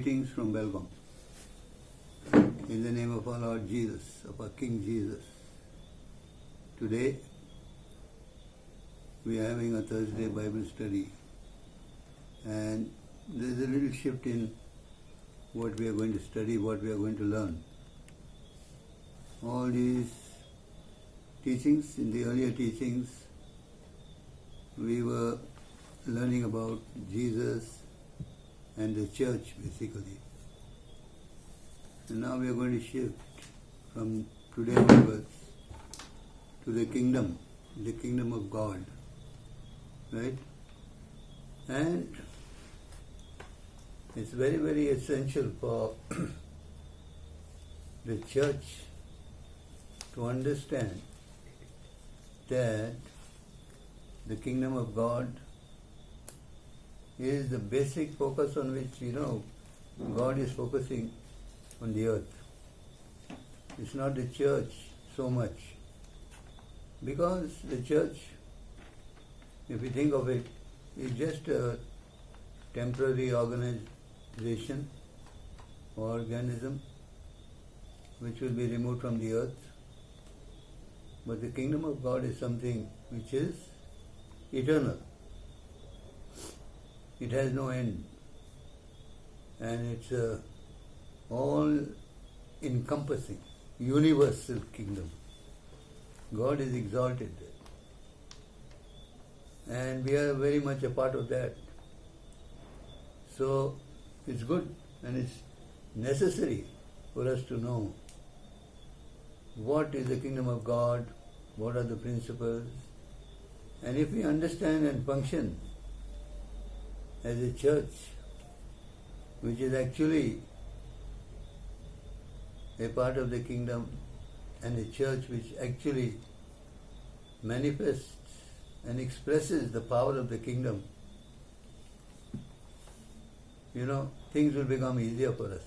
Greetings from Belgaum. In the name of our Lord Jesus, of our King Jesus. Today, we are having a Thursday Bible study, and there is a little shift in what we are going to study, what we are going to learn. All these teachings, in the earlier teachings, we were learning about Jesus and the church, basically. And now we are going to shift from today onwards to the kingdom of God, right? And it's very, very essential for the church to understand that the kingdom of God is the basic focus on which, God is focusing on the earth. It's not the church so much. Because the church, if you think of it, is just a temporary organization or organism which will be removed from the earth. But the kingdom of God is something which is eternal. It has no end. And it's all-encompassing, universal kingdom. God is exalted there. And we are very much a part of that. So it's good and it's necessary for us to know what is the kingdom of God, what are the principles. And if we understand and function as a church, which is actually a part of the kingdom, and a church which actually manifests and expresses the power of the kingdom, things will become easier for us.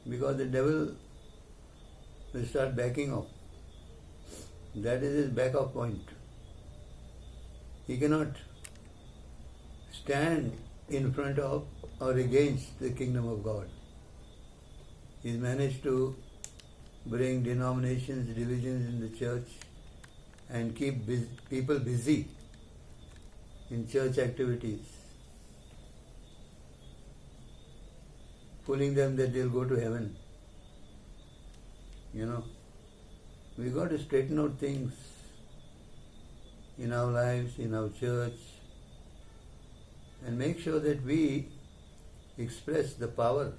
Because the devil will start backing off. That is his back-off point. He cannot stand in front of or against the kingdom of God. He's managed to bring denominations, divisions in the church and keep people busy in church activities, fooling them that they'll go to heaven. We've got to straighten out things in our lives, in our church, and make sure that we express the power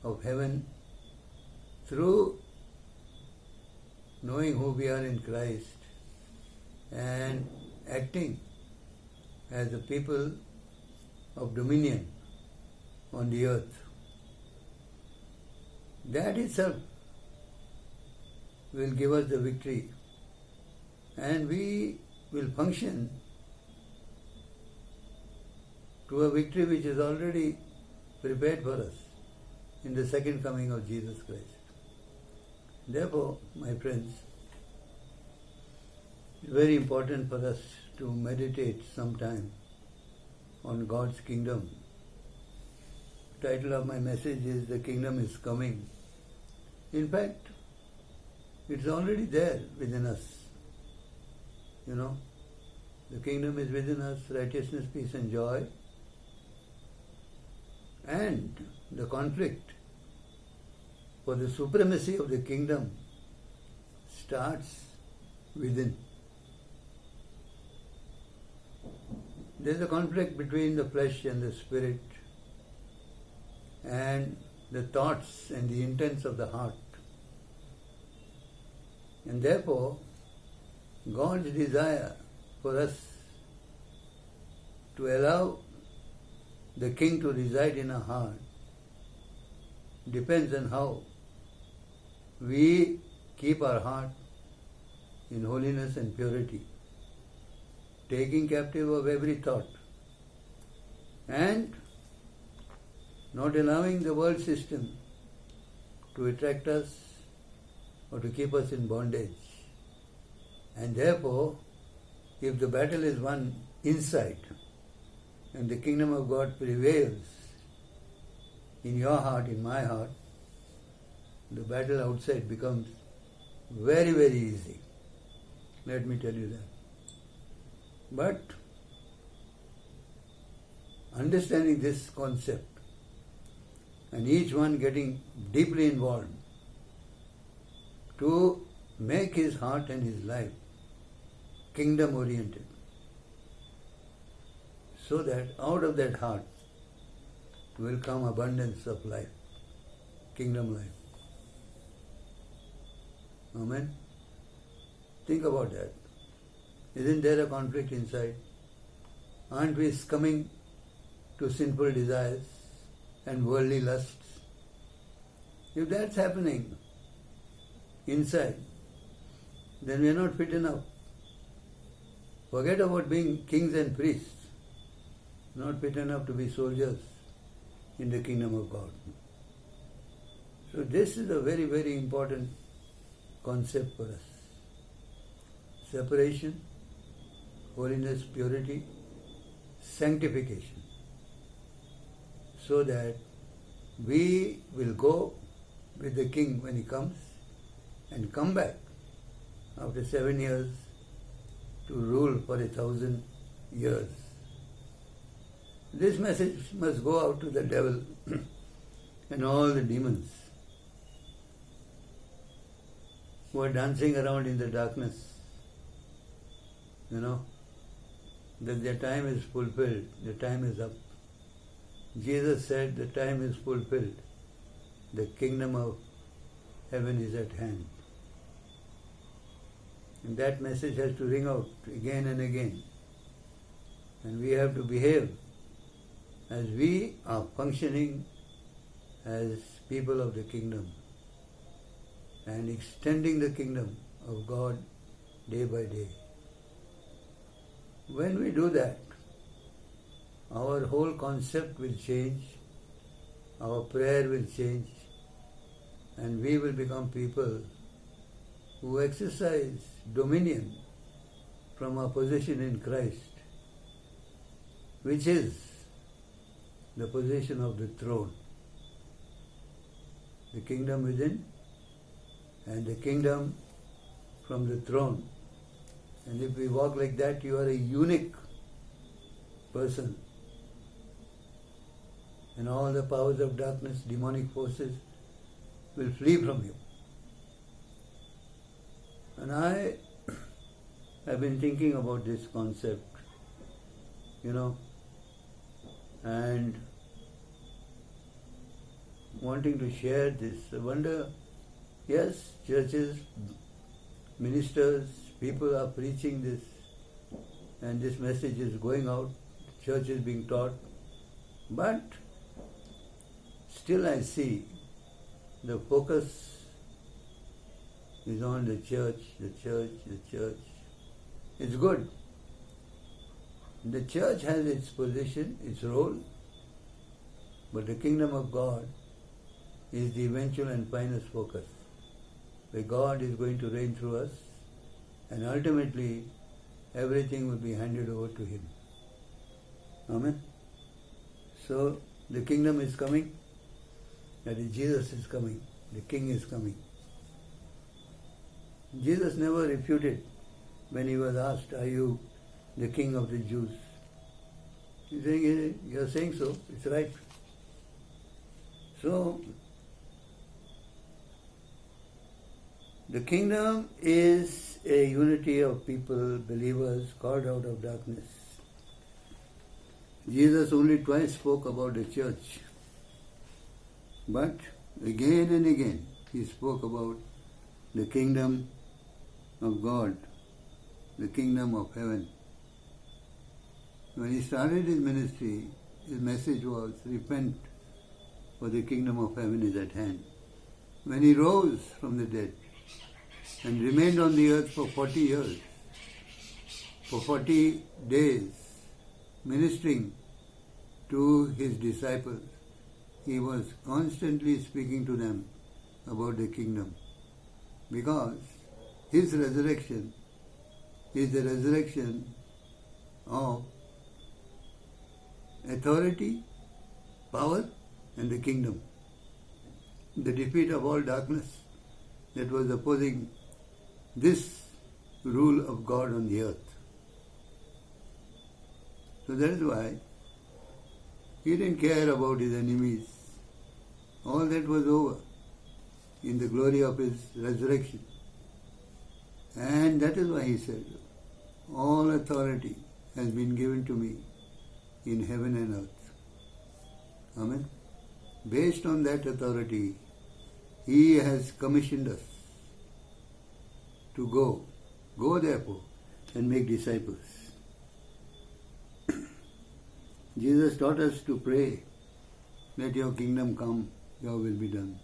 of heaven through knowing who we are in Christ and acting as a people of dominion on the earth. That itself will give us the victory, and we will function to a victory which is already prepared for us in the second coming of Jesus Christ. Therefore, my friends, it's very important for us to meditate sometime on God's kingdom. The title of my message is "The Kingdom is Coming." In fact, it's already there within us. The kingdom is within us, righteousness, peace and joy. And the conflict for the supremacy of the kingdom starts within. There's a conflict between the flesh and the spirit, and the thoughts and the intents of the heart. And therefore, God's desire for us to allow the King to reside in our heart depends on how we keep our heart in holiness and purity, taking captive of every thought and not allowing the world system to attract us or to keep us in bondage. And therefore, if the battle is won inside, and the kingdom of God prevails in your heart, in my heart, the battle outside becomes very, very easy. Let me tell you that. But understanding this concept and each one getting deeply involved to make his heart and his life kingdom oriented, so that out of that heart will come abundance of life, kingdom life. Amen? Think about that. Isn't there a conflict inside? Aren't we succumbing to sinful desires and worldly lusts? If that's happening inside, then we are not fit enough. Forget about being kings and priests. Not fit enough to be soldiers in the kingdom of God. So this is a very, very important concept for us. Separation, holiness, purity, sanctification. So that we will go with the King when he comes and come back after 7 years to rule for 1,000 years. This message must go out to the devil and all the demons who are dancing around in the darkness. That their time is fulfilled, the time is up. Jesus said the time is fulfilled. The kingdom of heaven is at hand. And that message has to ring out again and again. And we have to behave as we are functioning as people of the kingdom and extending the kingdom of God day by day. When we do that, our whole concept will change, our prayer will change, and we will become people who exercise dominion from our position in Christ, which is the position of the throne. The kingdom within and the kingdom from the throne. And if we walk like that, you are a unique person. And all the powers of darkness, demonic forces will flee from you. And I have been thinking about this concept, and wanting to share this. I wonder, yes, churches, ministers, people are preaching this, and this message is going out, church is being taught, but still I see the focus is on the church, the church, the church. It's good. The church has its position, its role, but the kingdom of God is the eventual and finest focus, where God is going to reign through us, and ultimately everything will be handed over to Him. Amen? So the kingdom is coming, that is, Jesus is coming, the King is coming. Jesus never refuted when he was asked, "Are you the King of the Jews?" He's saying, "You're saying so, it's right." So, the kingdom is a unity of people, believers, called out of darkness. Jesus only twice spoke about the church, but again and again he spoke about the kingdom of God, the kingdom of heaven. When he started his ministry, his message was, "Repent, for the kingdom of heaven is at hand." When he rose from the dead and remained on the earth for 40 years, for 40 days, ministering to his disciples, he was constantly speaking to them about the kingdom, because his resurrection is the resurrection of authority, power, and the kingdom. The defeat of all darkness that was opposing this rule of God on the earth. So that is why he didn't care about his enemies. All that was over in the glory of his resurrection. And that is why he said, all authority has been given to me in heaven and earth. Amen. Based on that authority, he has commissioned us to go. Go therefore and make disciples. Jesus taught us to pray, let your kingdom come, your will be done.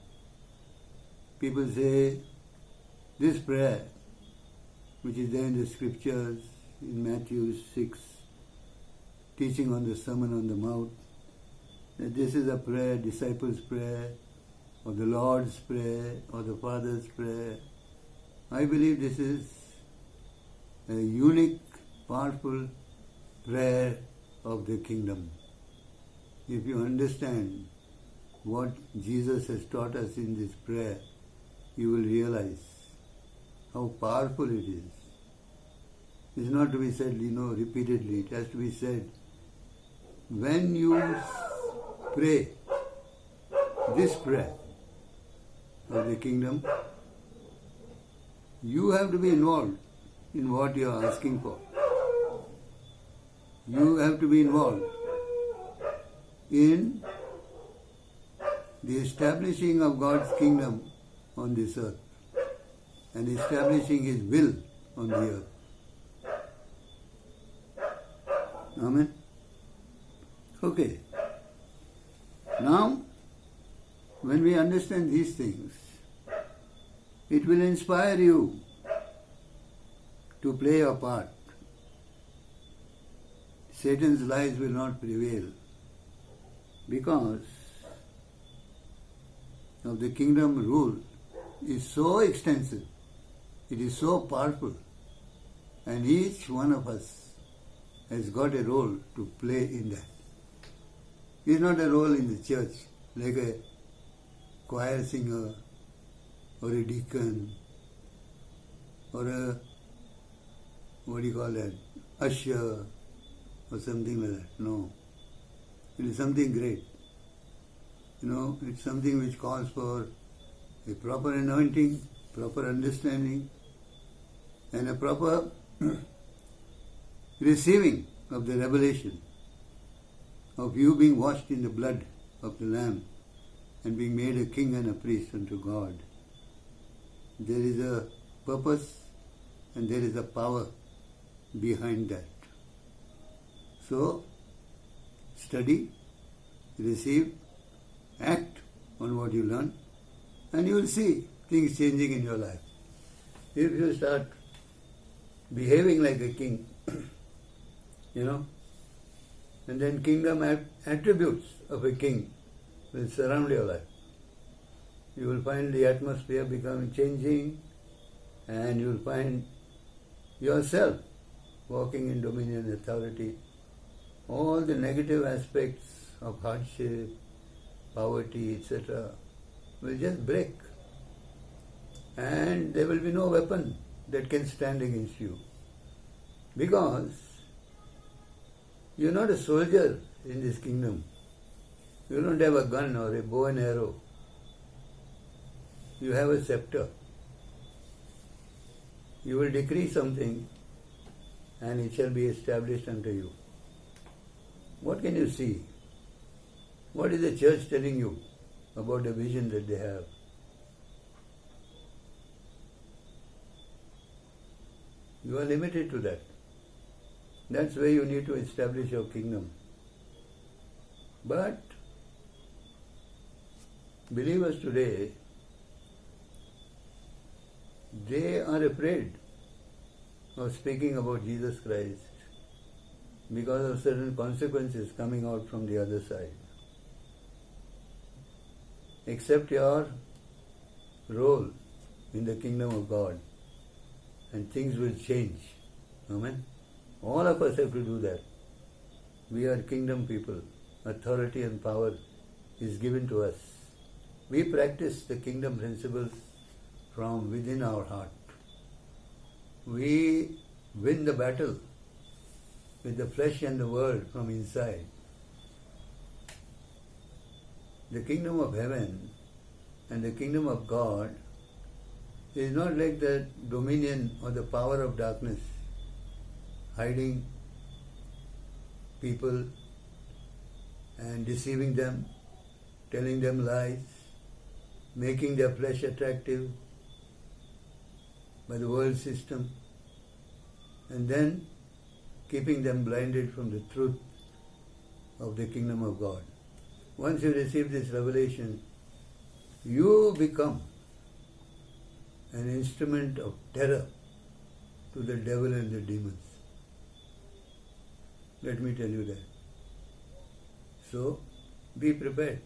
People say this prayer, which is there in the scriptures, in Matthew 6, teaching on the Sermon on the Mount, that this is a prayer, disciples' prayer, or the Lord's prayer, or the Father's prayer. I believe this is a unique, powerful prayer of the kingdom. If you understand what Jesus has taught us in this prayer, you will realize how powerful it is. It's not to be said, repeatedly. It has to be said. When you pray this prayer of the kingdom, you have to be involved in what you are asking for. You have to be involved in the establishing of God's kingdom on this earth and establishing His will on the earth. Amen. Okay. Now, when we understand these things, it will inspire you to play your part. Satan's lies will not prevail because of the kingdom rule is so extensive, it is so powerful, and each one of us has got a role to play in that. It's not a role in the church like a choir singer or a deacon or a, usher or something like that. No. It is something great. It's something which calls for a proper anointing, proper understanding, and a proper receiving of the revelation of you being washed in the blood of the Lamb and being made a king and a priest unto God. There is a purpose and there is a power behind that. So, study, receive, act on what you learn, and you will see things changing in your life. If you start behaving like a king, and then kingdom attributes of a king will surround your life. You will find the atmosphere becoming changing, and you will find yourself walking in dominion and authority. All the negative aspects of hardship, poverty, etc. will just break. And there will be no weapon that can stand against you. Because you're not a soldier in this kingdom. You don't have a gun or a bow and arrow. You have a scepter. You will decree something and it shall be established unto you. What can you see? What is the church telling you about the vision that they have? You are limited to that. That's where you need to establish your kingdom. But believers today, they are afraid of speaking about Jesus Christ because of certain consequences coming out from the other side. Accept your role in the kingdom of God and things will change. Amen. All of us have to do that. We are kingdom people. authority and power is given to us. We practice the kingdom principles from within our heart. We win the battle with the flesh and the world from inside. The kingdom of heaven and the kingdom of God is not like the dominion or the power of darkness, hiding people and deceiving them, telling them lies, making their flesh attractive by the world system, and then keeping them blinded from the truth of the kingdom of God. Once you receive this revelation, you become an instrument of terror to the devil and the demons. Let me tell you that. So, be prepared.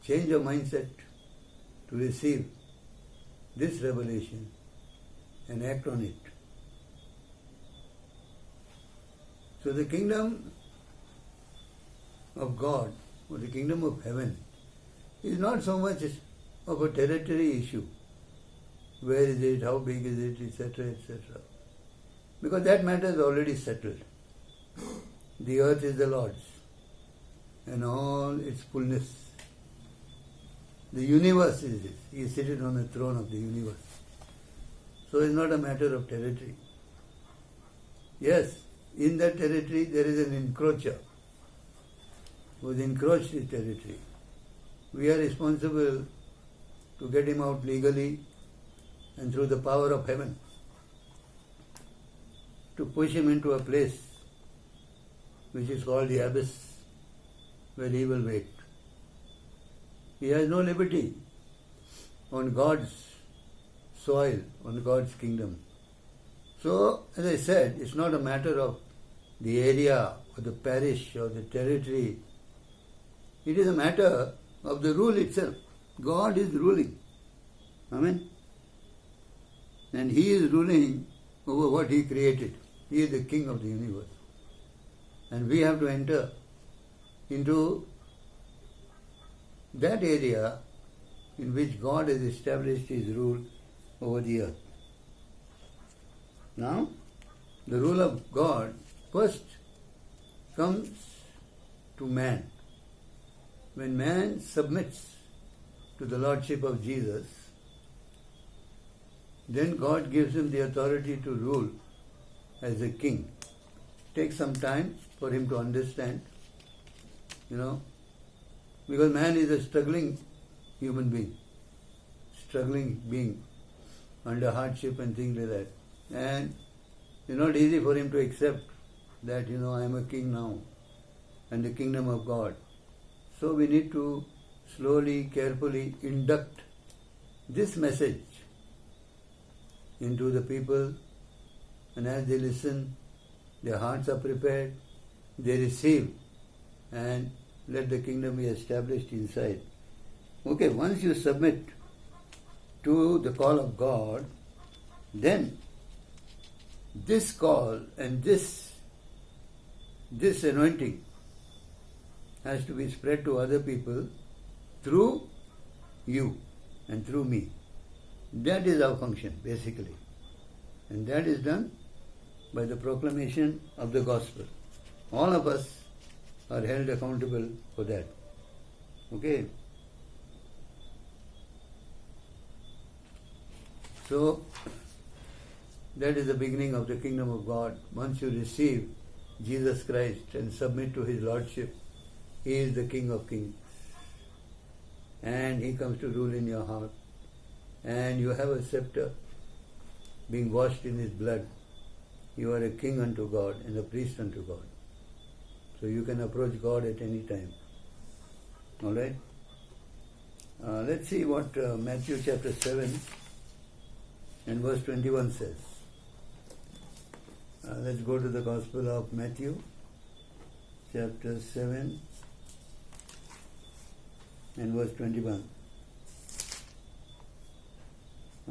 Change your mindset to receive this revelation and act on it. So the kingdom of God or the kingdom of heaven is not so much of a territory issue. Where is it, how big is it, etc., etc. Because that matter is already settled. The earth is the Lord's and all its fullness. The universe is His. He is seated on the throne of the universe. So it's not a matter of territory. Yes, in that territory there is an encroacher who has encroached his territory. We are responsible to get him out legally and through the power of heaven, to push him into a place which is called the abyss, where he will wait. He has no liberty on God's soil, on God's kingdom. So, as I said, it's not a matter of the area or the parish or the territory. It is a matter of the rule itself. God is ruling. Amen. And He is ruling over what He created. He is the King of the universe. And we have to enter into that area in which God has established His rule over the earth. Now, the rule of God first comes to man. When man submits to the Lordship of Jesus, then God gives him the authority to rule as a king. Takes some time for him to understand, because man is a struggling human being, struggling being under hardship and things like that. And it's not easy for him to accept that, I am a king now and the kingdom of God. So we need to slowly, carefully induct this message into the people, and as they listen, their hearts are prepared, they receive, and let the kingdom be established inside. Okay, once you submit to the call of God, then this call and this anointing has to be spread to other people through you and through me. That is our function, basically. And that is done by the proclamation of the gospel. All of us are held accountable for that. Okay? So, that is the beginning of the kingdom of God. Once you receive Jesus Christ and submit to His Lordship, He is the King of Kings. And He comes to rule in your heart. And you have a scepter being washed in His blood. You are a king unto God and a priest unto God. So you can approach God at any time. Alright? Let's see what Matthew chapter 7 and verse 21 says. Let's go to the Gospel of Matthew chapter 7 and verse 21.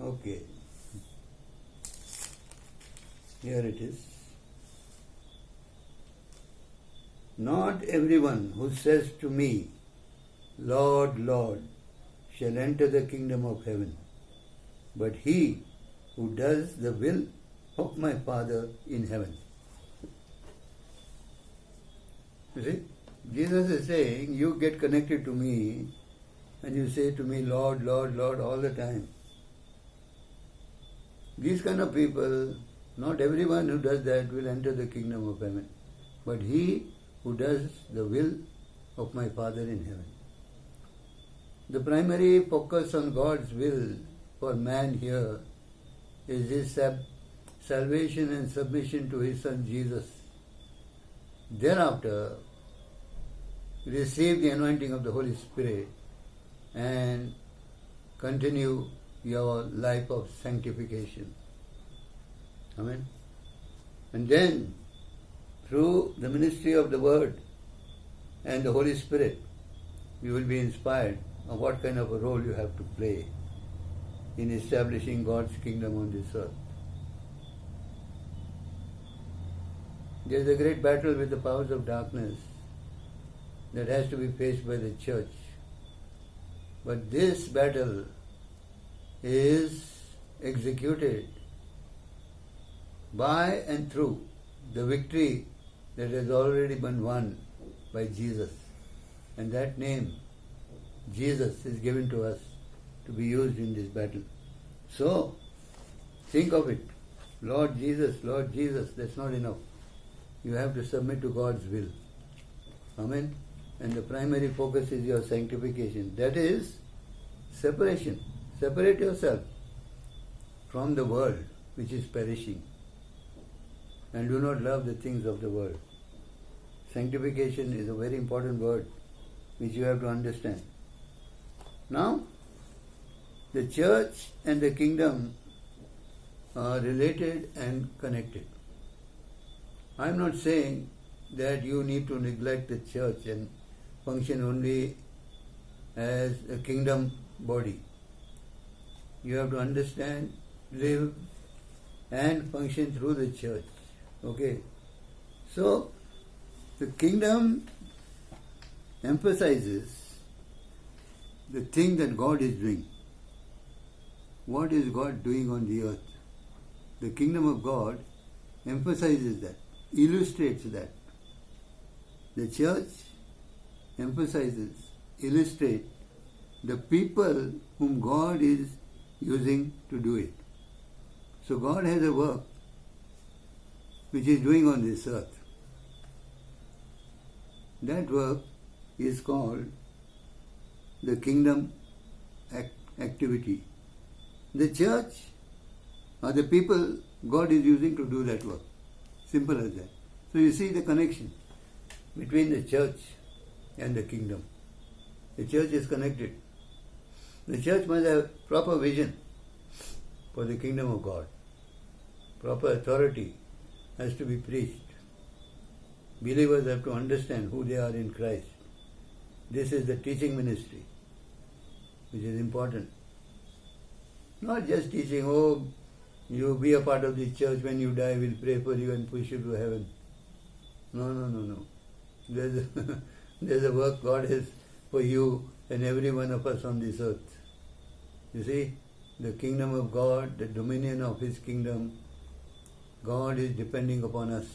Okay. Here it is. Not everyone who says to me, Lord, Lord, shall enter the kingdom of heaven, but he who does the will of my Father in heaven. You see, Jesus is saying, you get connected to me and you say to me, Lord, Lord, Lord, all the time. These kind of people, not everyone who does that will enter the kingdom of heaven, but he who does the will of my Father in heaven. The primary focus on God's will for man here is his salvation and submission to his Son Jesus. Thereafter, receive the anointing of the Holy Spirit and continue your life of sanctification. Amen. And then, through the ministry of the Word and the Holy Spirit, you will be inspired of what kind of a role you have to play in establishing God's kingdom on this earth. There is a great battle with the powers of darkness that has to be faced by the church. But this battle is executed by and through the victory that has already been won by Jesus. And that name, Jesus, is given to us to be used in this battle. So, think of it. Lord Jesus, that's not enough. You have to submit to God's will. Amen. And the primary focus is your sanctification. That is separation. Separate yourself from the world which is perishing. And do not love the things of the world. Sanctification is a very important word which you have to understand. Now, the church and the kingdom are related and connected. I am not saying that you need to neglect the church and function only as a kingdom body. You have to understand, live and function through the church. Okay? So, the kingdom emphasizes the thing that God is doing. What is God doing on the earth? The kingdom of God emphasizes that, illustrates that. The church emphasizes, illustrates the people whom God is using to do it. So God has a work which He is doing on this earth. That work is called the kingdom activity. The church are the people God is using to do that work. Simple as that. So you see the connection between the church and the kingdom. The church is connected. The church must have proper vision for the kingdom of God. Proper authority has to be preached. Believers have to understand who they are in Christ. This is the teaching ministry, which is important. Not just teaching, oh, you be a part of the church, when you die we'll pray for you and push you to heaven. No. There's a work God has for you and every one of us on this earth. You see, the kingdom of God, the dominion of His kingdom, God is depending upon us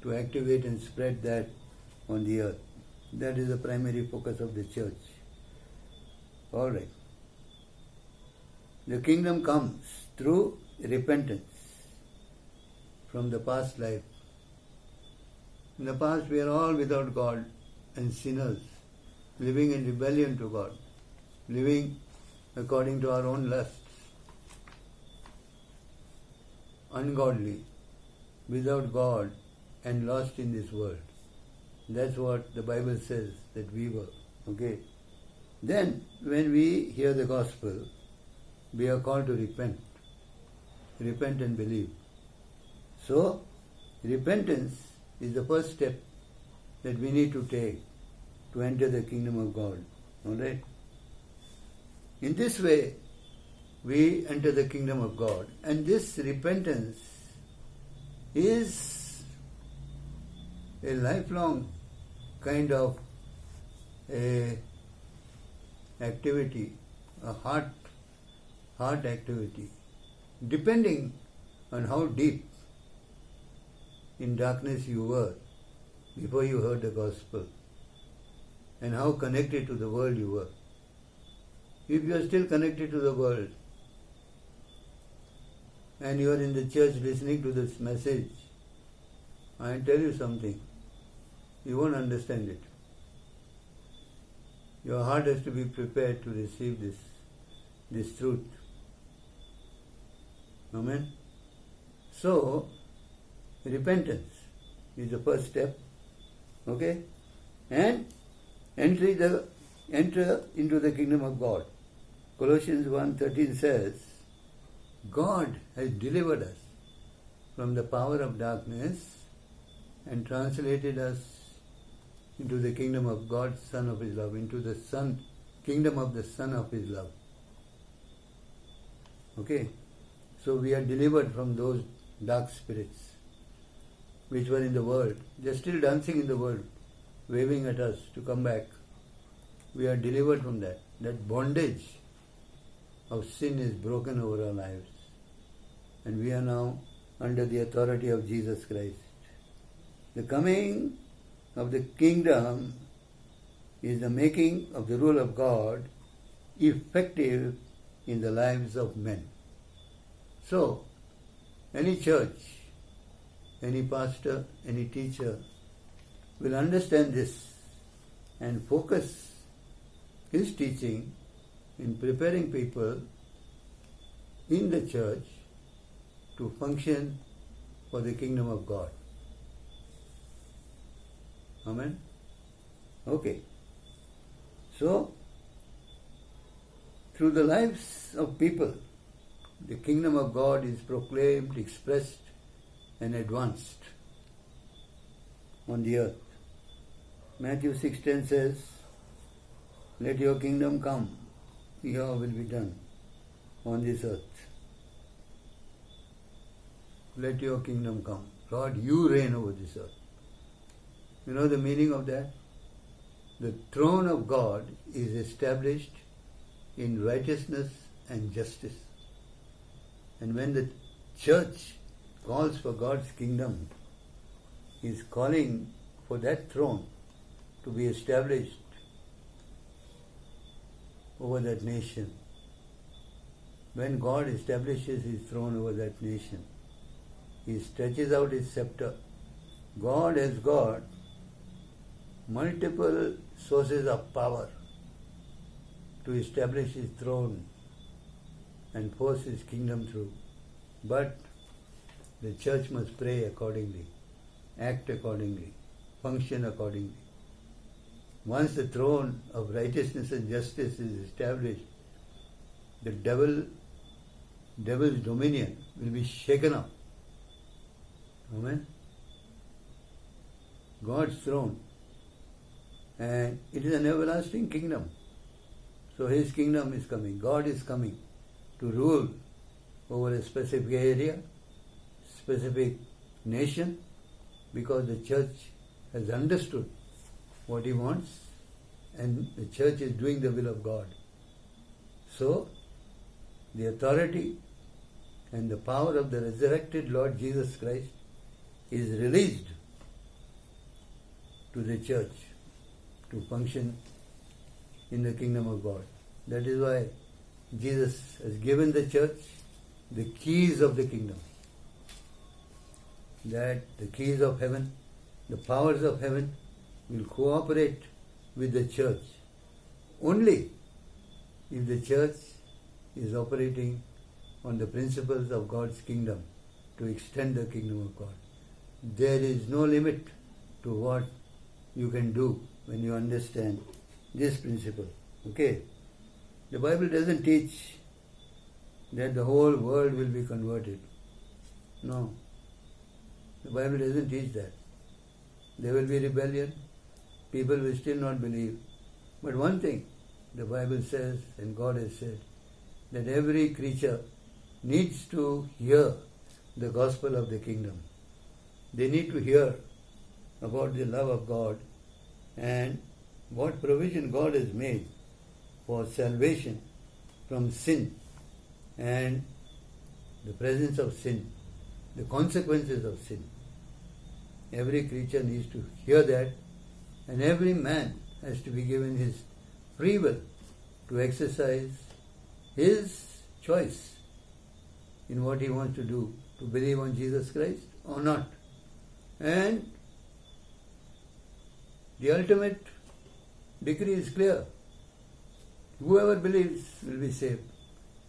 to activate and spread that on the earth. That is the primary focus of the church. All right. The kingdom comes through repentance from the past life. In the past we are all without God and sinners, living in rebellion to God, living according to our own lusts, ungodly, without God and lost in this world. That's what the Bible says that we were. Okay. Then when we hear the gospel, we are called to repent. Repent and believe. So, repentance is the first step that we need to take to enter the kingdom of God. Alright? In this way, we enter the kingdom of God. And this repentance is a lifelong kind of a activity, a heart activity, depending on how deep in darkness you were before you heard the gospel and how connected to the world you were. If you are still connected to the world and you are in the church listening to this message, I tell you something, you won't understand it. Your heart has to be prepared to receive this truth. Amen? So, repentance is the first step. Okay? And enter into the kingdom of God. Colossians 1:13 says, God has delivered us from the power of darkness and translated us into the kingdom of God, Son of His love, into the kingdom of the Son of His love. Okay? So we are delivered from those dark spirits which were in the world. They are still dancing in the world, waving at us to come back. We are delivered from that. That bondage of sin is broken over our lives. And we are now under the authority of Jesus Christ. The coming of the kingdom is the making of the rule of God effective in the lives of men. So, any church, any pastor, any teacher will understand this and focus his teaching in preparing people in the church to function for the kingdom of God. Amen? Okay. So, through the lives of people, the kingdom of God is proclaimed, expressed, and advanced on the earth. Matthew 6:10 says, let your kingdom come, your will be done on this earth. Let your kingdom come. Lord, you reign over this earth. You know the meaning of that? The throne of God is established in righteousness and justice. And when the church calls for God's kingdom, He is calling for that throne to be established over that nation. When God establishes His throne over that nation, He stretches out His scepter. God has got multiple sources of power to establish His throne and force His kingdom through. But the church must pray accordingly, act accordingly, function accordingly. Once the throne of righteousness and justice is established, the devil's dominion will be shaken up. Amen? God's throne. And it is an everlasting kingdom. So His kingdom is coming. God is coming to rule over a specific area, specific nation, because the church has understood what He wants and the church is doing the will of God. So, the authority and the power of the resurrected Lord Jesus Christ is released to the church to function in the kingdom of God. That is why Jesus has given the church the keys of the kingdom. That the keys of heaven, the powers of heaven will cooperate with the church only if the church is operating on the principles of God's kingdom to extend the kingdom of God. There is no limit to what you can do when you understand this principle. Okay? The Bible doesn't teach that the whole world will be converted. No. The Bible doesn't teach that. There will be rebellion. People will still not believe. But one thing the Bible says, and God has said, that every creature needs to hear the gospel of the kingdom. They need to hear about the love of God and what provision God has made for salvation from sin and the presence of sin, the consequences of sin. Every creature needs to hear that, and every man has to be given his free will to exercise his choice in what he wants to do, to believe on Jesus Christ or not. And the ultimate decree is clear. Whoever believes will be saved.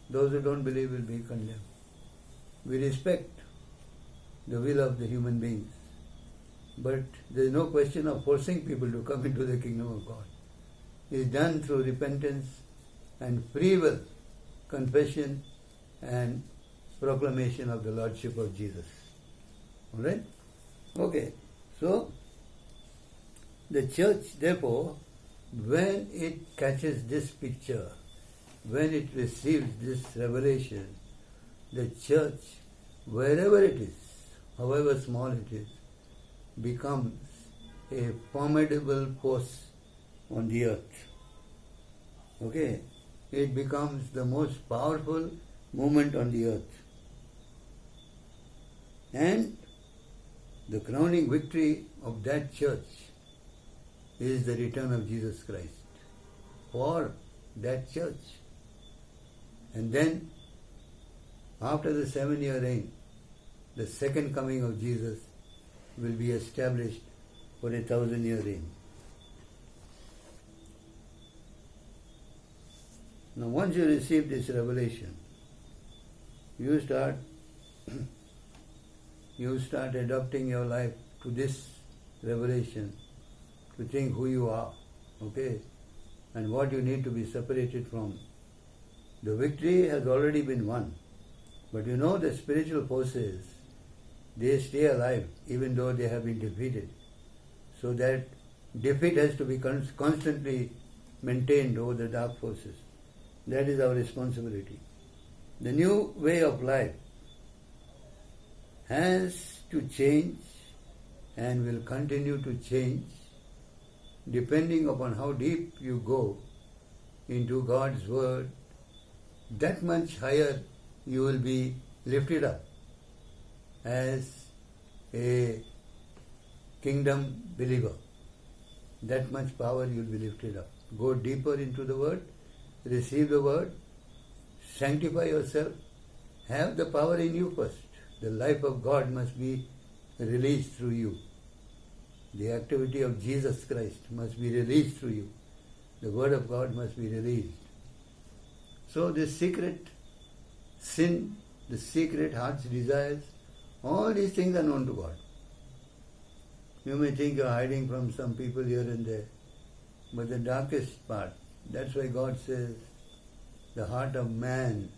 Those who don't believe will be condemned. We respect the will of the human beings, but there is no question of forcing people to come into the kingdom of God. It is done through repentance and free will, confession and proclamation of the Lordship of Jesus. Alright? Okay. So, the church, therefore, when it catches this picture, when it receives this revelation, the church, wherever it is, however small it is, becomes a formidable force on the earth. Okay? It becomes the most powerful movement on the earth. And the crowning victory of that church is the return of Jesus Christ for that church. And then, after the 7-year reign, the second coming of Jesus will be established for a 1,000-year reign. Now, once you receive this revelation, you start adapting your life to this revelation, to think who you are, okay, and what you need to be separated from. The victory has already been won, but you know the spiritual forces, they stay alive even though they have been defeated. So that defeat has to be constantly maintained over the dark forces. That is our responsibility. The new way of life has to change and will continue to change depending upon how deep you go into God's Word. That much higher you will be lifted up as a kingdom believer. That much power you will be lifted up. Go deeper into the Word, receive the Word, sanctify yourself, have the power in you first. The life of God must be released through you. The activity of Jesus Christ must be released through you. The Word of God must be released. So this secret sin, the secret heart's desires, all these things are known to God. You may think you are hiding from some people here and there, but the darkest part, that's why God says, the heart of man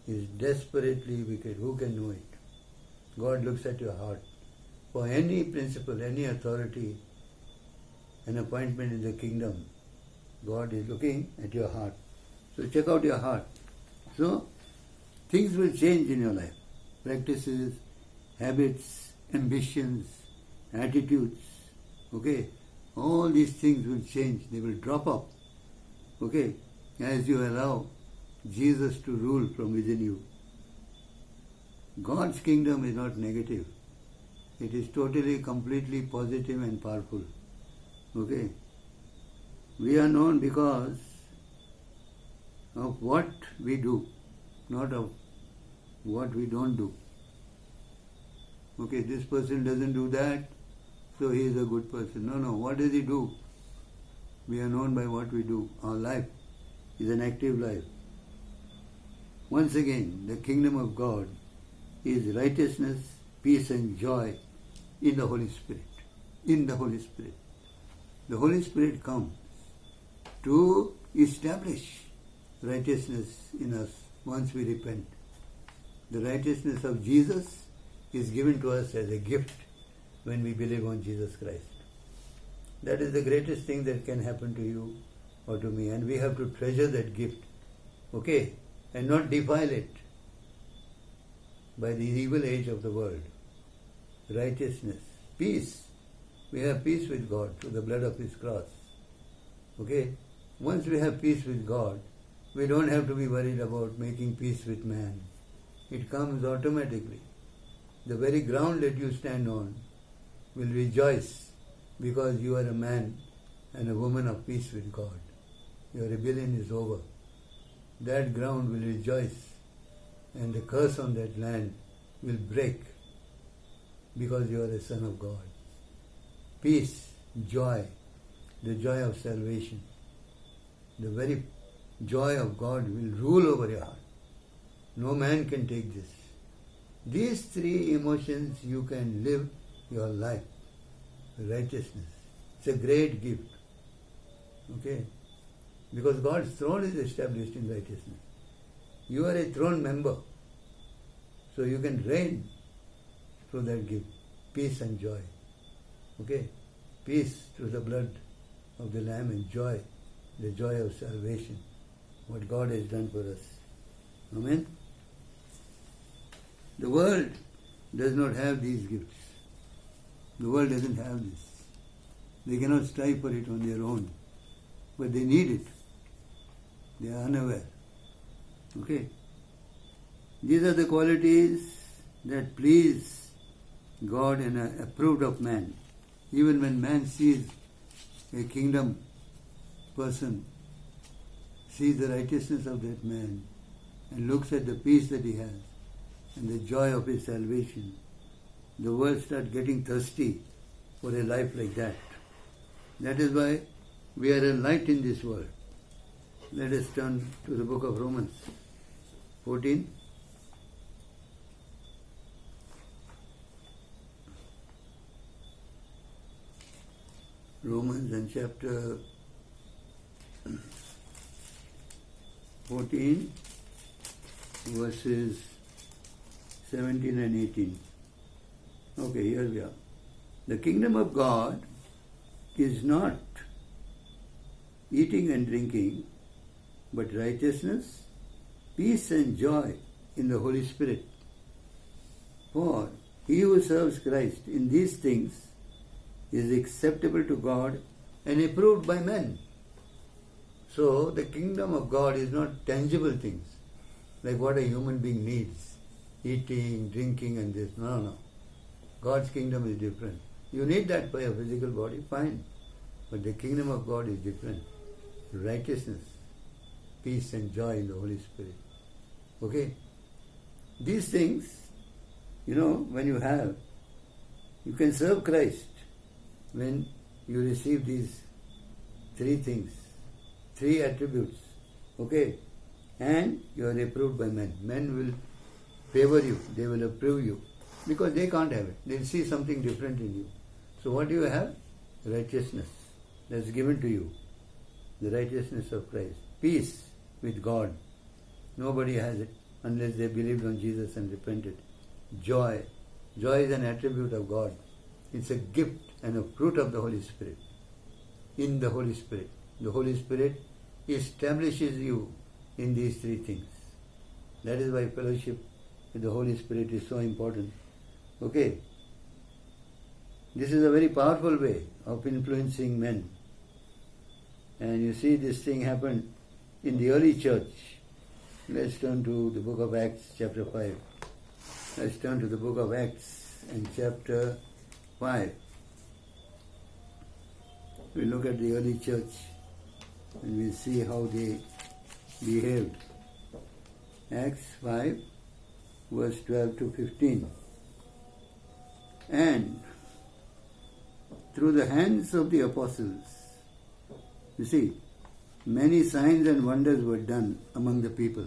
is desperately wicked. Who can know it? God looks at your heart. For any principle, any authority, an appointment in the kingdom, God is looking at your heart. So check out your heart. So things will change in your life. Practices, habits, ambitions, attitudes. Okay? All these things will change. They will drop off. Okay? As you allow Jesus to rule from within you. God's kingdom is not negative. It is totally, completely positive and powerful. Okay? We are known because of what we do, not of what we don't do. Okay, this person doesn't do that, so he is a good person. No, what does he do? We are known by what we do. Our life is an active life. Once again, the kingdom of God is righteousness, peace and joy in the Holy Spirit. In the Holy Spirit. The Holy Spirit comes to establish righteousness in us once we repent. The righteousness of Jesus is given to us as a gift when we believe on Jesus Christ. That is the greatest thing that can happen to you or to me, and we have to treasure that gift, okay, and not defile it by the evil age of the world. Righteousness, peace We have peace with God through the blood of His cross. Okay? Once we have peace with God, we don't have to be worried about making peace with man. It comes automatically. The very ground that you stand on will rejoice because you are a man and a woman of peace with God. Your rebellion is over. That ground will rejoice, and the curse on that land will break because you are a son of God. Peace, joy, the joy of salvation, the very joy of God will rule over your heart. No man can take this. These three emotions you can live your life. Righteousness. It's a great gift. Okay? Because God's throne is established in righteousness. You are a throne member. So you can reign through that gift. Peace and joy. Okay? Peace through the blood of the Lamb and joy. The joy of salvation. What God has done for us. Amen? The world does not have these gifts. The world doesn't have this. They cannot strive for it on their own. But they need it. They are unaware. Okay? These are the qualities that please God and are approved of man. Even when man sees a kingdom person, sees the righteousness of that man, and looks at the peace that he has, and the joy of his salvation, the world starts getting thirsty for a life like that. That is why we are a light in this world. Let us turn to the book of Romans 14. Romans and chapter 14, verses 17 and 18. Okay, here we are. The kingdom of God is not eating and drinking, but righteousness, peace and joy in the Holy Spirit. For he who serves Christ in these things is acceptable to God and approved by men. So the kingdom of God is not tangible things, like what a human being needs. Eating, drinking and this. No. God's kingdom is different. You need that for your physical body, fine. But the kingdom of God is different. Righteousness, peace and joy in the Holy Spirit. Okay? These things, when you have, you can serve Christ when you receive these three things, three attributes. Okay? And you are approved by men. Men will favor you, they will approve you, because they can't have it. They'll see something different in you. So what do you have? Righteousness. That's given to you. The righteousness of Christ. Peace with God. Nobody has it unless they believed on Jesus and repented. Joy. Joy is an attribute of God. It's a gift and a fruit of the Holy Spirit. In the Holy Spirit. The Holy Spirit establishes you in these three things. That is why fellowship with the Holy Spirit is so important. Okay? This is a very powerful way of influencing men. And you see this thing happened in the early church. Let's turn to the book of Acts chapter 5. Let's turn to the book of Acts and chapter 5. We look at the early church and we see how they behaved. Acts 5, verse 12 to 15. And through the hands of the apostles, you see, many signs and wonders were done among the people.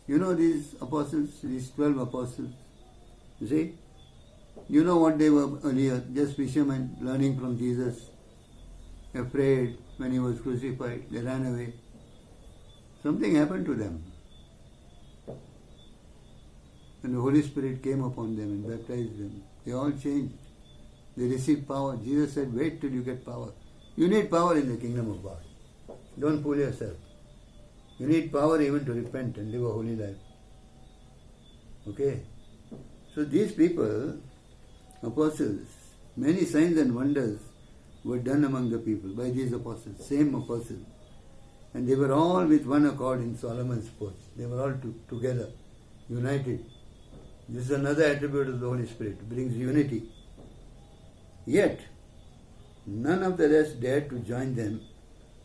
You know these apostles, these 12 apostles, you see? You know what they were earlier, just fishermen learning from Jesus, afraid when he was crucified, they ran away. Something happened to them. And the Holy Spirit came upon them and baptized them. They all changed. They received power. Jesus said, wait till you get power. You need power in the kingdom of God. Don't fool yourself. You need power even to repent and live a holy life. Okay? So these people, apostles, Many signs and wonders were done among the people by these apostles, same apostles. And they were all with one accord in Solomon's porch. They were all together, united. This is another attribute of the Holy Spirit, it brings unity. Yet, none of the rest dared to join them,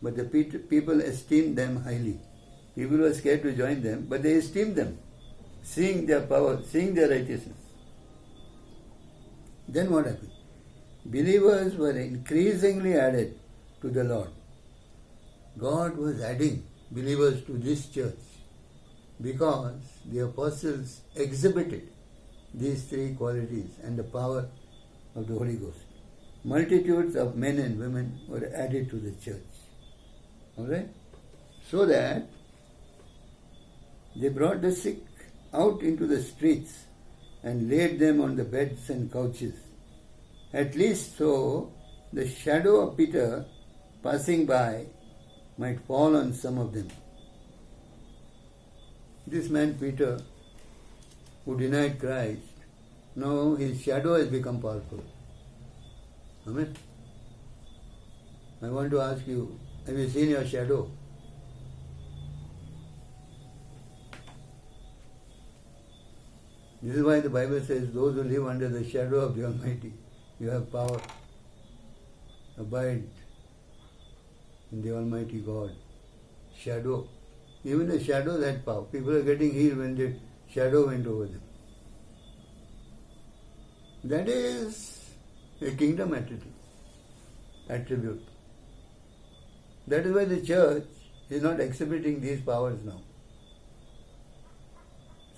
but the people esteemed them highly. People were scared to join them, but they esteemed them, seeing their power, seeing their righteousness. Then what happened? Believers were increasingly added to the Lord. God was adding believers to this church because the apostles exhibited these three qualities and the power of the Holy Ghost. Multitudes of men and women were added to the church. Alright? So that they brought the sick out into the streets and laid them on the beds and couches. At least so the shadow of Peter passing by might fall on some of them. This man Peter, who denied Christ, now his shadow has become powerful. Amen. I want to ask you, have you seen your shadow? This is why the Bible says, those who live under the shadow of the Almighty, you have power. Abide in the Almighty God. Shadow. Even the shadows had power. People are getting healed when the shadow went over them. That is a kingdom attribute. That is why the church is not exhibiting these powers now.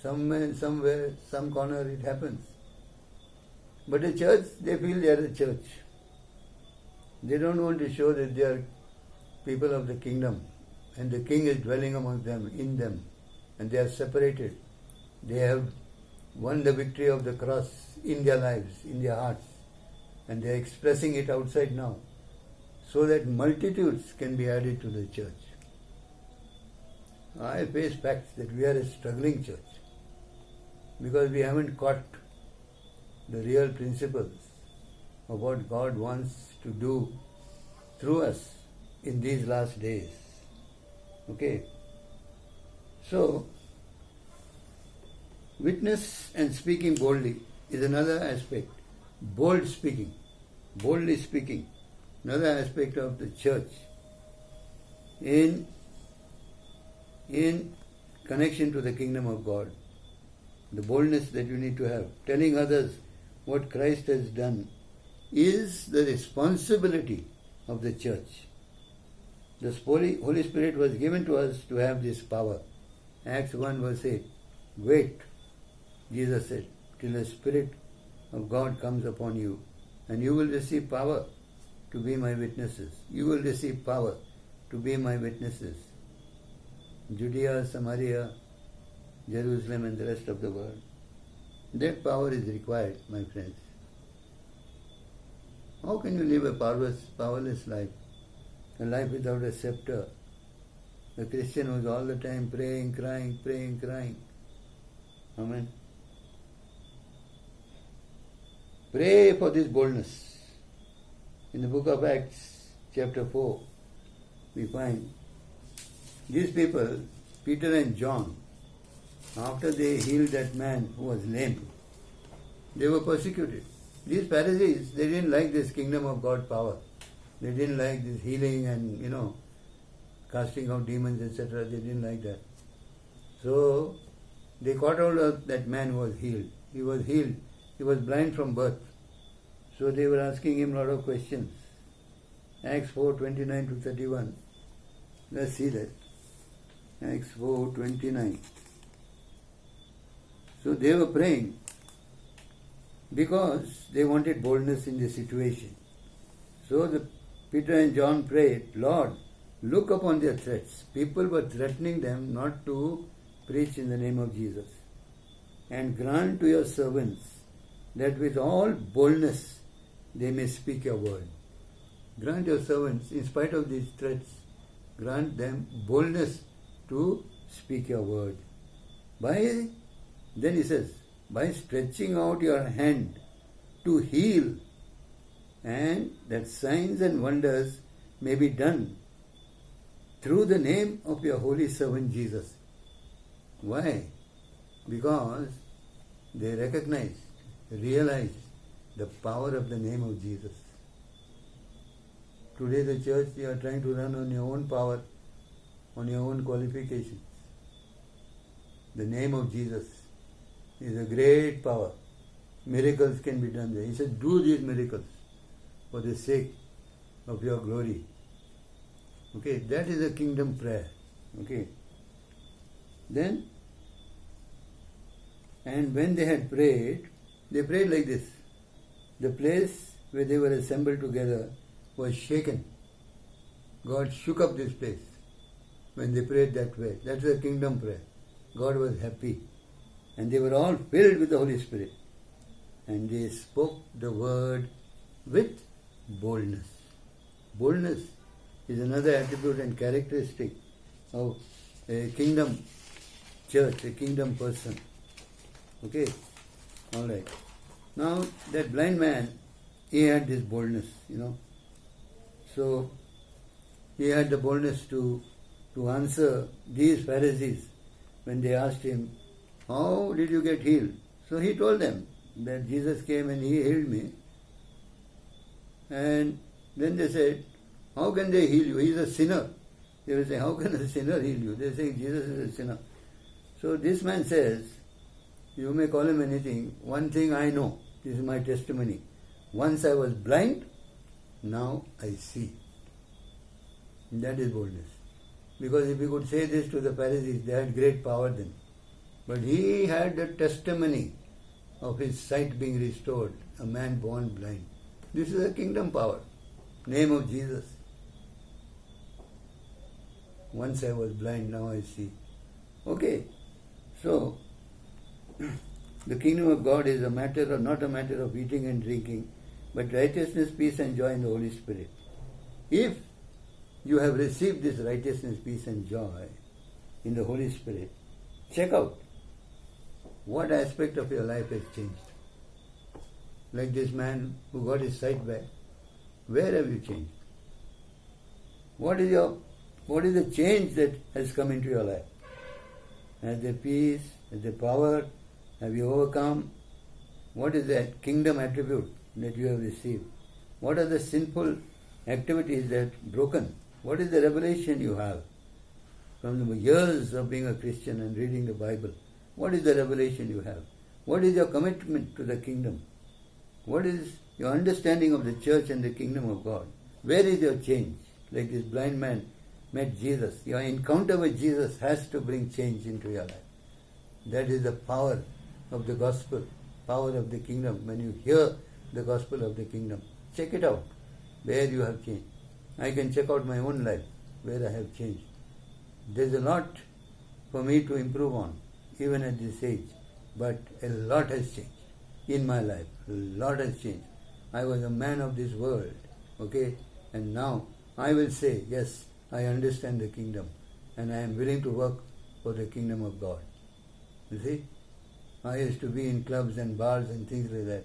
Somewhere, some corner it happens. But the church, they feel they are a church. They don't want to show that they are people of the kingdom and the king is dwelling among them, in them, and they are separated. They have won the victory of the cross in their lives, in their hearts, and they are expressing it outside now so that multitudes can be added to the church. I face facts that we are a struggling church because we haven't caught the real principles of what God wants to do through us in these last days. Okay? So, witness and speaking boldly is another aspect. Bold speaking, boldly speaking, another aspect of the church in connection to the kingdom of God. The boldness that you need to have, telling others what Christ has done, is the responsibility of the church. The Holy Spirit was given to us to have this power. Acts 1 verse 8. Wait, Jesus said, till the Spirit of God comes upon you, and you will receive power to be my witnesses. You will receive power to be my witnesses. Judea, Samaria, Jerusalem and the rest of the world. That power is required, my friends. How can you live a powerless life? A life without a scepter. A Christian who is all the time praying, crying, praying, crying. Amen. Pray for this boldness. In the book of Acts, chapter 4, we find these people, Peter and John, after they healed that man who was lame, they were persecuted. These Pharisees, they didn't like this kingdom of God power. They didn't like this healing and, casting out demons, etc. They didn't like that. So, they caught hold of that man who was healed. He was healed. He was blind from birth. So they were asking him a lot of questions. Acts 4:29 to 31. Let's see that. Acts 4:29. So they were praying because they wanted boldness in the situation. So Peter and John prayed, Lord, look upon their threats. People were threatening them not to preach in the name of Jesus. And grant to your servants that with all boldness they may speak your word. Grant your servants, in spite of these threats, grant them boldness to speak your word. Then he says, by stretching out your hand to heal and that signs and wonders may be done through the name of your holy servant Jesus. Why? Because they recognize, realize the power of the name of Jesus. Today the church, you are trying to run on your own power, on your own qualifications. The name of Jesus is a great power. Miracles can be done there. He said, do these miracles for the sake of your glory. Okay, that is a kingdom prayer. Okay. Then, and when they had prayed, they prayed like this. The place where they were assembled together was shaken. God shook up this place when they prayed that way. That's a kingdom prayer. God was happy. And they were all filled with the Holy Spirit. And they spoke the word with boldness. Boldness is another attribute and characteristic of a kingdom church, a kingdom person. Okay? Alright. Now, that blind man, he had this boldness, So, he had the boldness to answer these Pharisees when they asked him, how did you get healed? So he told them that Jesus came and he healed me. And then they said, how can they heal you? He is a sinner. They will say, how can a sinner heal you? They say, Jesus is a sinner. So this man says, you may call him anything. One thing I know, this is my testimony. Once I was blind, now I see. That is boldness. Because if he could say this to the Pharisees, they had great power then. But he had the testimony of his sight being restored, a man born blind. This is a kingdom power. Name of Jesus. Once I was blind, now I see. Okay, so the kingdom of God is not a matter of eating and drinking, but righteousness, peace and joy in the Holy Spirit. If you have received this righteousness, peace and joy in the Holy Spirit, check out what aspect of your life has changed. Like this man who got his sight back, where have you changed? What is the change that has come into your life? Has there peace? Has there power? Have you overcome? What is that kingdom attribute that you have received? What are the sinful activities that broken? What is the revelation you have from the years of being a Christian and reading the Bible? What is the revelation you have? What is your commitment to the kingdom? What is your understanding of the church and the kingdom of God? Where is your change? Like this blind man met Jesus. Your encounter with Jesus has to bring change into your life. That is the power of the gospel, power of the kingdom. When you hear the gospel of the kingdom, check it out, where you have changed. I can check out my own life, where I have changed. There's a lot for me to improve on, even at this age. But a lot has changed in my life. A lot has changed. I was a man of this world, okay? And now I will say, yes, I understand the kingdom and I am willing to work for the kingdom of God. You see? I used to be in clubs and bars and things like that,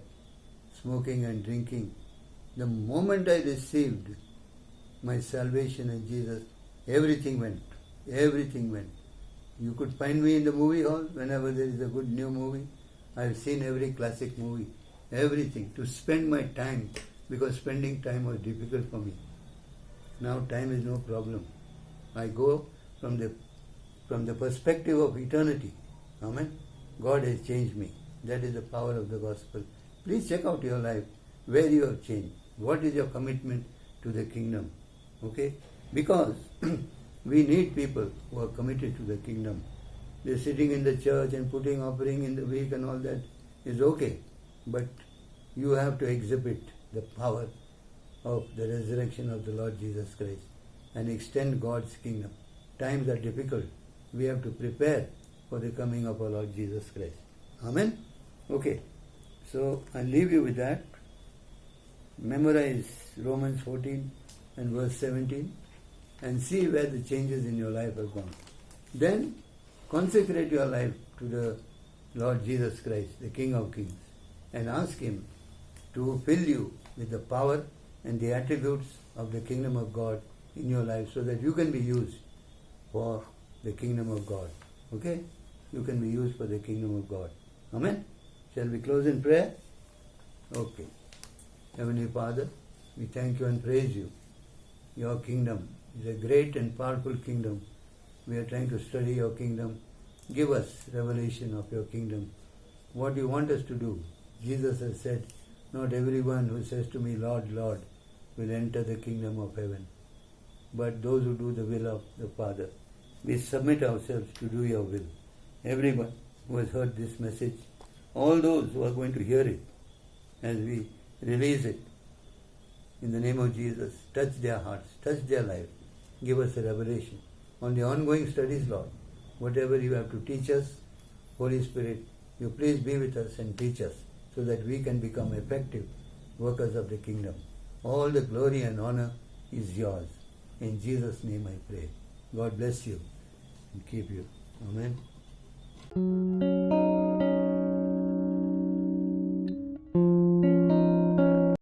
smoking and drinking. The moment I received my salvation in Jesus, everything went. Everything went. You could find me in the movie hall whenever there is a good new movie. I've seen every classic movie, everything, to spend my time, because spending time was difficult for me. Now time is no problem. I go from the perspective of eternity. Amen. God has changed me. That is the power of the gospel. Please check out your life, where you have changed. What is your commitment to the kingdom? Okay? Because we need people who are committed to the kingdom. They're sitting in the church and putting offering in the week and all that is okay. But you have to exhibit the power of the resurrection of the Lord Jesus Christ and extend God's kingdom. Times are difficult. We have to prepare for the coming of our Lord Jesus Christ. Amen? Okay. So I'll leave you with that. Memorize Romans 14 and verse 17 and see where the changes in your life have gone. Then consecrate your life to the Lord Jesus Christ, the King of Kings, and ask Him to fill you with the power and the attributes of the kingdom of God in your life so that you can be used for the kingdom of God. Okay? You can be used for the kingdom of God. Amen? Shall we close in prayer? Okay. Heavenly Father, we thank you and praise you. Your kingdom is a great and powerful kingdom. We are trying to study your kingdom. Give us revelation of your kingdom. What you want us to do. Jesus has said, not everyone who says to me, Lord, Lord, will enter the kingdom of heaven, but those who do the will of the Father. We submit ourselves to do your will. Everyone who has heard this message, all those who are going to hear it, as we release it, in the name of Jesus, touch their hearts, touch their life. Give us a revelation on the ongoing studies, Lord. Whatever you have to teach us, Holy Spirit, you please be with us and teach us so that we can become effective workers of the kingdom. All the glory and honor is yours. In Jesus' name I pray. God bless you and keep you. Amen.